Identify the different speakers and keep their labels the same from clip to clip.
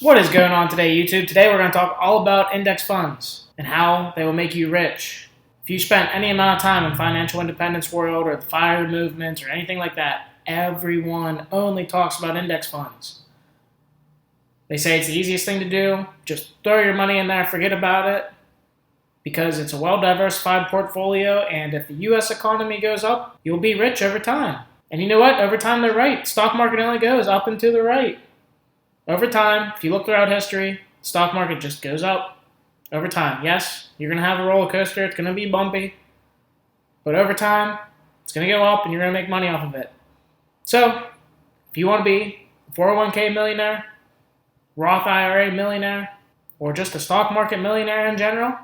Speaker 1: What is going on today, YouTube? Today we're going to talk all about index funds and how they will make you rich. If you spent any amount of time in financial independence world or the FIRE movement or anything like that, everyone only talks about index funds. They say it's the easiest thing to do. Just throw your money in there, forget about it, because it's a well-diversified portfolio, and if the U.S. economy goes up, you'll be rich over time. And you know what? Over time, they're right. Stock market only goes up and to the right. Over time, if you look throughout history, the stock market just goes up over time. Yes, you're going to have a roller coaster. It's going to be bumpy. But over time, it's going to go up and you're going to make money off of it. So, if you want to be a 401k millionaire, Roth IRA millionaire, or just a stock market millionaire in general,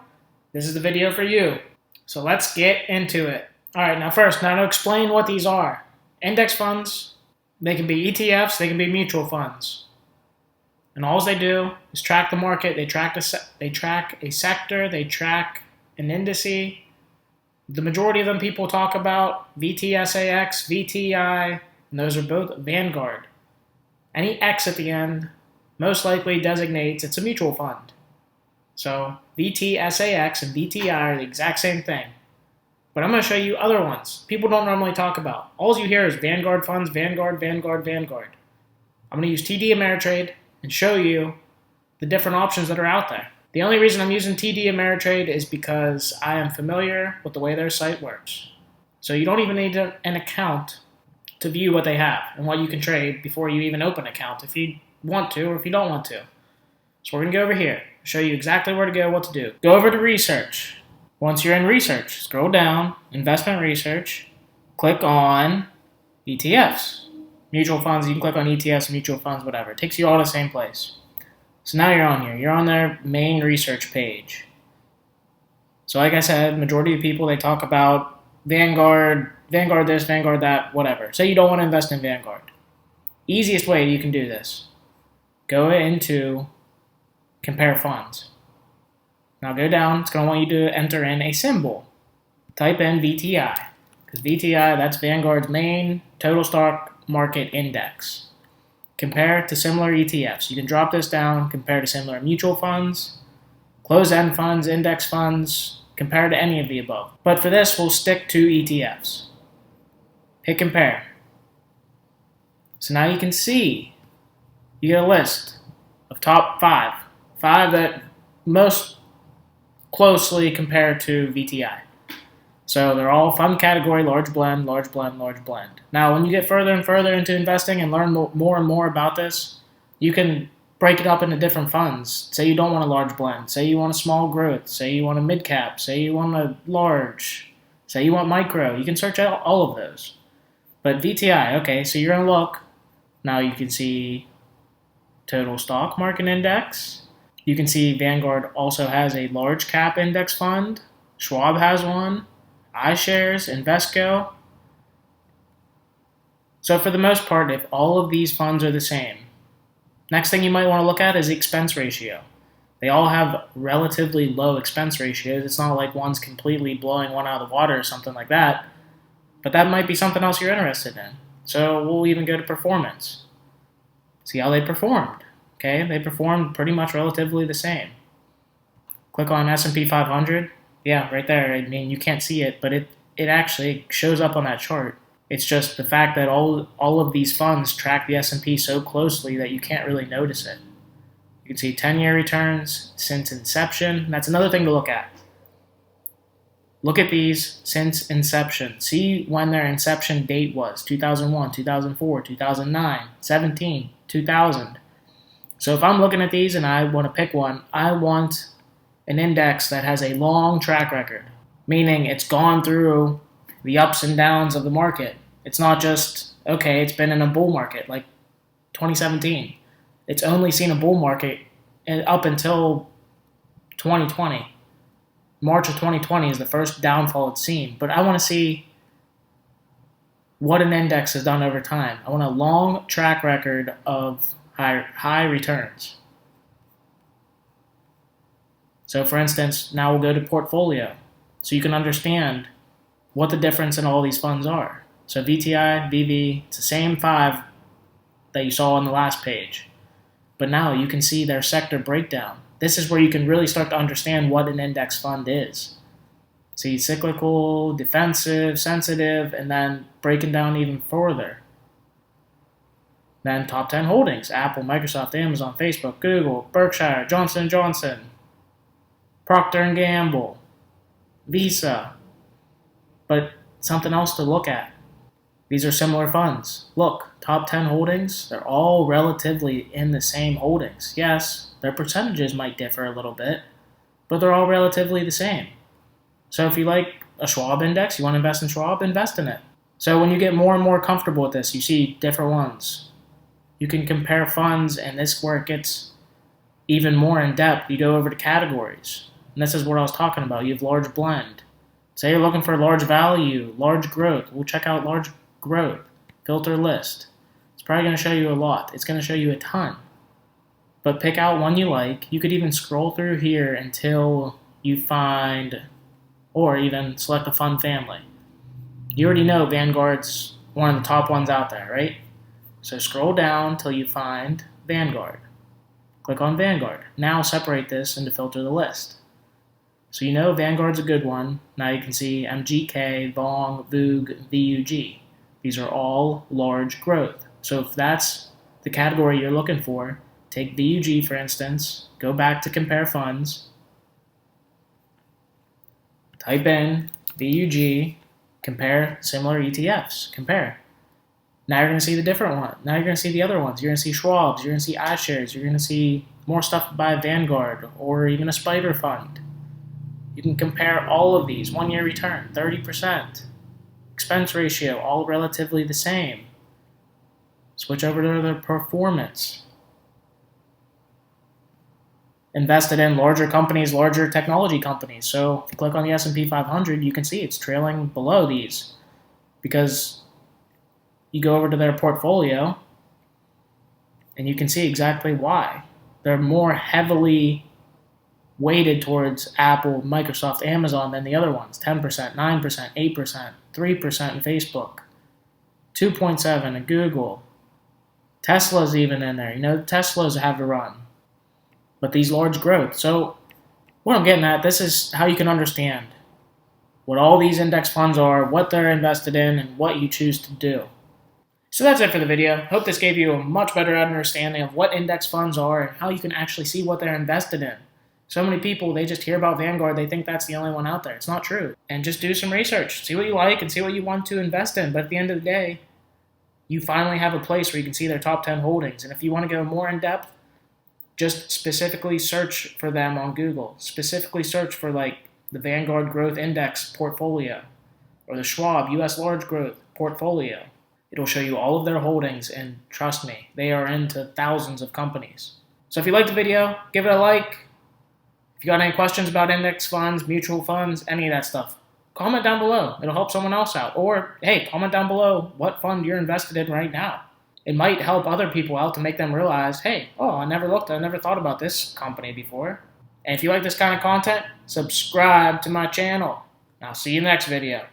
Speaker 1: this is the video for you. So let's get into it. All right, now to explain what these are. Index funds, they can be ETFs, they can be mutual funds. And all they do is track the market. They track a sector. They track an indice. The majority of them people talk about VTSAX, VTI, and those are both Vanguard. Any X at the end most likely designates it's a mutual fund. So VTSAX and VTI are the exact same thing. But I'm going to show you other ones people don't normally talk about. All you hear is Vanguard funds, Vanguard, Vanguard, Vanguard. I'm going to use TD Ameritrade and show you the different options that are out there. The only reason I'm using TD Ameritrade is because I am familiar with the way their site works. So you don't even need an account to view what they have and what you can trade before you even open an account if you want to or if you don't want to. So we're going to go over here, show you exactly where to go, what to do. Go over to research. Once you're in research, scroll down, investment research, click on ETFs. Mutual funds, you can click on ETFs, mutual funds, whatever. It takes you all to the same place. So now you're on here. You're on their main research page. So like I said, majority of people, they talk about Vanguard, Vanguard this, Vanguard that, whatever. Say you don't want to invest in Vanguard. Easiest way you can do this. Go into compare funds. Now go down. It's going to want you to enter in a symbol. Type in VTI. Because VTI, that's Vanguard's main total stock market index. Compare to similar ETFs. You can drop this down, compare to similar mutual funds, closed-end funds, index funds, compare to any of the above. But for this, we'll stick to ETFs. Hit compare. So now you can see, you get a list of top five that most closely compare to VTI. So they're all fund category, large blend, large blend, large blend. Now, when you get further and further into investing and learn more and more about this, you can break it up into different funds. Say you don't want a large blend. Say you want a small growth. Say you want a mid cap. Say you want a large. Say you want micro. You can search out all of those. But VTI, okay, so you're going to look. Now you can see total stock market index. You can see Vanguard also has a large cap index fund. Schwab has one. iShares, Invesco. So for the most part, if all of these funds are the same, next thing you might want to look at is the expense ratio. They all have relatively low expense ratios. It's not like one's completely blowing one out of the water or something like that, but that might be something else you're interested in. So we'll even go to performance. See how they performed. Okay, they performed pretty much relatively the same. Click on S&P 500. Yeah, right there. I mean, you can't see it, but it actually shows up on that chart. It's just the fact that all of these funds track the S&P so closely that you can't really notice it. You can see 10-year returns since inception. That's another thing to look at. Look at these since inception. See when their inception date was. 2001, 2004, 2009, 17, 2000. So if I'm looking at these and I want to pick one, I want an index that has a long track record, meaning it's gone through the ups and downs of the market. It's not just, okay, it's been in a bull market like 2017. It's only seen a bull market up until 2020. March of 2020 is the first downfall it's seen. But I want to see what an index has done over time. I want a long track record of high returns. So for instance, now we'll go to portfolio. So you can understand what the difference in all these funds are. So VTI, VV, it's the same five that you saw on the last page. But now you can see their sector breakdown. This is where you can really start to understand what an index fund is. See cyclical, defensive, sensitive, and then breaking down even further. Then top 10 holdings: Apple, Microsoft, Amazon, Facebook, Google, Berkshire, Johnson & Johnson, Procter & Gamble, Visa. But something else to look at. These are similar funds. Look, top 10 holdings, they're all relatively in the same holdings. Yes, their percentages might differ a little bit, but they're all relatively the same. So if you like a Schwab index, you want to invest in Schwab, invest in it. So when you get more and more comfortable with this, you see different ones. You can compare funds, and this is where it gets even more in depth. You go over to categories, and this is what I was talking about. You have large blend. Say you're looking for large value, large growth. We'll check out large growth. Filter list. It's probably going to show you a lot. It's going to show you a ton. But pick out one you like. You could even scroll through here until you find, or even select a fund family. You already know Vanguard's one of the top ones out there, right? So scroll down till you find Vanguard. Click on Vanguard. Now separate this and filter the list. So you know Vanguard's a good one. Now you can see MGK, VONG, VOOG, VUG. These are all large growth. So if that's the category you're looking for, take VUG for instance, go back to compare funds, type in VUG, compare similar ETFs, compare. Now you're going to see the different one. Now you're going to see the other ones. You're going to see Schwab's, you're going to see iShares, you're going to see more stuff by Vanguard or even a Spider fund. You can compare all of these. 1 year return, 30%. Expense ratio, all relatively the same. Switch over to their performance. Invested in larger companies, larger technology companies. So if you click on the S&P 500, you can see it's trailing below these because you go over to their portfolio and you can see exactly why. They're more heavily weighted towards Apple, Microsoft, Amazon than the other ones. 10%, 9%, 8%, 3% in Facebook, 2.7% in Google. Tesla's even in there. You know, Tesla's have a run. But these large growth. So what I'm getting at, this is how you can understand what all these index funds are, what they're invested in, and what you choose to do. So that's it for the video. Hope this gave you a much better understanding of what index funds are and how you can actually see what they're invested in. So many people, they just hear about Vanguard, they think that's the only one out there. It's not true. And just do some research. See what you like and see what you want to invest in. But at the end of the day, you finally have a place where you can see their top 10 holdings. And if you want to go more in depth, just specifically search for them on Google. Specifically search for like the Vanguard Growth Index portfolio or the Schwab US Large Growth portfolio. It'll show you all of their holdings, and trust me, they are into thousands of companies. So if you liked the video, give it a like. If you got any questions about index funds, mutual funds, any of that stuff, comment down below. It'll help someone else out. Or, hey, comment down below what fund you're invested in right now. It might help other people out to make them realize, hey, I never thought about this company before. And if you like this kind of content, subscribe to my channel. I'll see you in the next video.